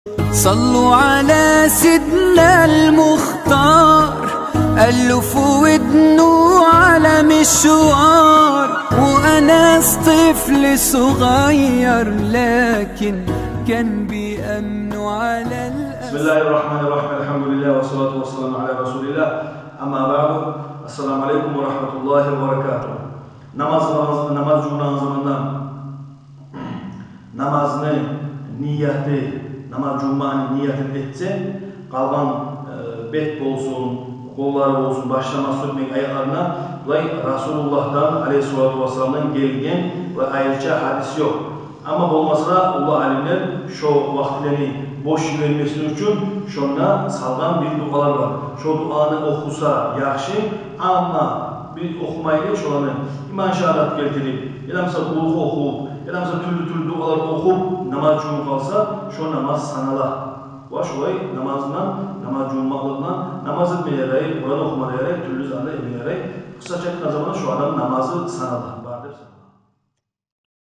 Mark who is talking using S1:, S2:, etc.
S1: صلوا على سيدنا المختار، ألفوا ودنوا على مشوار، وأناس طفل صغير لكن كان بيأمنوا على
S2: بسم الله الرحمن الرحيم. الحمد لله والصلاة والسلام على رسول الله. أما بعد. Assalamu alaikum ve rahmetullahi ve berekatuhu. Namaz cuma zamanından namazını niyeti, namaz cumanın niyetini etse, kalban bet olsun, kolları olsun, başlama sürmek ayaklarına Resulullah'tan aleyhissalatu vesselam'dan gelgen ve ayrıca hadis yok. Ama olmasa Allah alimler şu vaktlerini boş vermesi için şuna salgan bir dualar var. Şu duanı okusa yaxşı, ama bir okumayla şolanı iman şehadat getirip, ya da mesela kuluğu okuyup, ya da mesela türlü dualar okup namaz cuma kalsa, şu namaz sanala. Ve şolay namazından, namaz cumalığından, namaz etmeyerek, Kur'an okumayerek, türlü zanda etmeyerek, kısaca ne zaman şu adam namazı sanala.